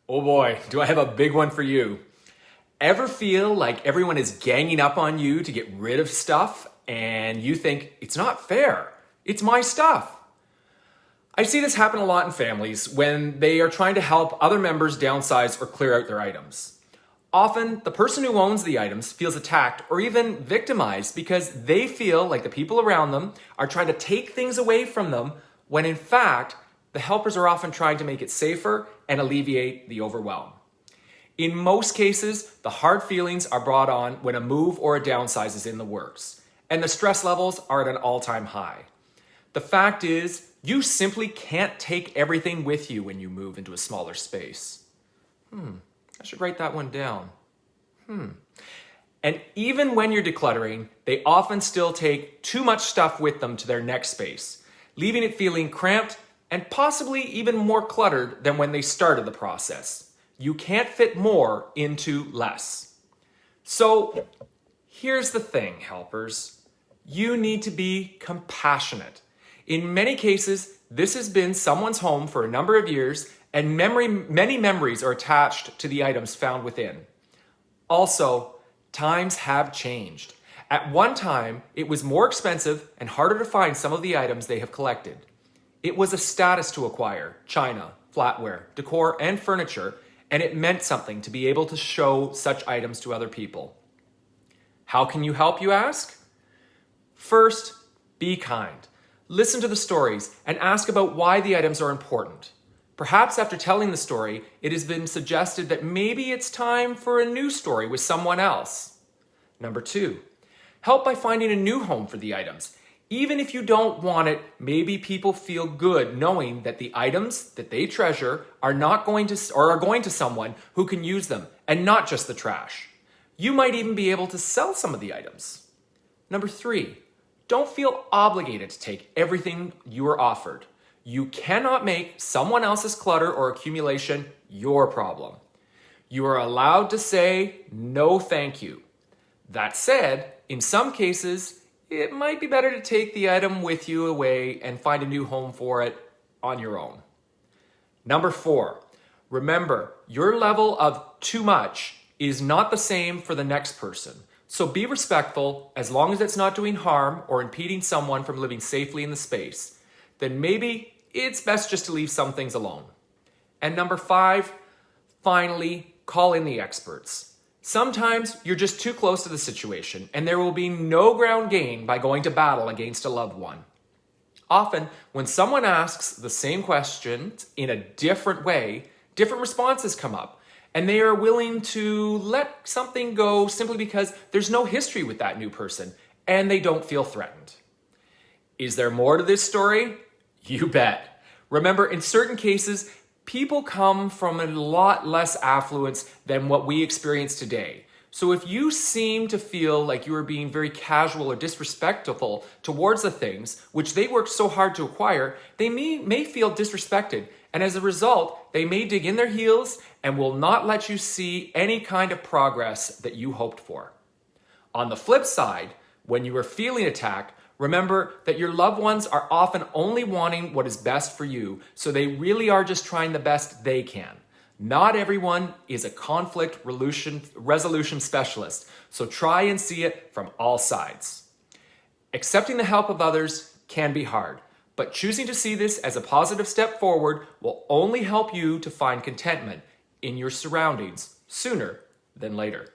Oh boy, do I have a big one for you. Ever feel like everyone is ganging up on you to get rid of stuff and you think, it's not fair, it's my stuff? I see this happen a lot in families when they are trying to help other members downsize or clear out their items. Often, the person who owns the items feels attacked or even victimized because they feel like the people around them are trying to take things away from them when in fact, the helpers are often trying to make it safer and alleviate the overwhelm. In most cases, the hard feelings are brought on when a move or a downsize is in the works, and the stress levels are at an all-time high. The fact is, you simply can't take everything with you when you move into a smaller space. I should write that one down. And even when you're decluttering, they often still take too much stuff with them to their next space, leaving it feeling cramped and possibly even more cluttered than when they started the process. You can't fit more into less. So here's the thing, helpers. You need to be compassionate. In many cases, this has been someone's home for a number of years, and many memories are attached to the items found within. Also, times have changed. At one time, it was more expensive and harder to find some of the items they have collected. It was a status to acquire china, flatware, decor, and furniture, and it meant something to be able to show such items to other people. How can you help, you ask? First, be kind. Listen to the stories and ask about why the items are important. Perhaps after telling the story, it has been suggested that maybe it's time for a new story with someone else. Number 2, help by finding a new home for the items. Even if you don't want it, maybe people feel good knowing that the items that they treasure are going to someone who can use them and not just the trash. You might even be able to sell some of the items. Number 3, don't feel obligated to take everything you are offered. You cannot make someone else's clutter or accumulation your problem. You are allowed to say no thank you. That said, in some cases, it might be better to take the item with you away and find a new home for it on your own. Number 4, remember, your level of too much is not the same for the next person. So be respectful as long as it's not doing harm or impeding someone from living safely in the space. Then maybe it's best just to leave some things alone. And number 5, finally, call in the experts. Sometimes you're just too close to the situation and there will be no ground gained by going to battle against a loved one. Often, when someone asks the same question in a different way, different responses come up and they are willing to let something go simply because there's no history with that new person and they don't feel threatened. Is there more to this story? You bet. Remember, in certain cases, people come from a lot less affluence than what we experience today. So if you seem to feel like you are being very casual or disrespectful towards the things which they worked so hard to acquire, they may feel disrespected. And as a result, they may dig in their heels and will not let you see any kind of progress that you hoped for. On the flip side, when you are feeling attacked, remember that your loved ones are often only wanting what is best for you, so they really are just trying the best they can. Not everyone is a conflict resolution specialist, so try and see it from all sides. Accepting the help of others can be hard, but choosing to see this as a positive step forward will only help you to find contentment in your surroundings sooner than later.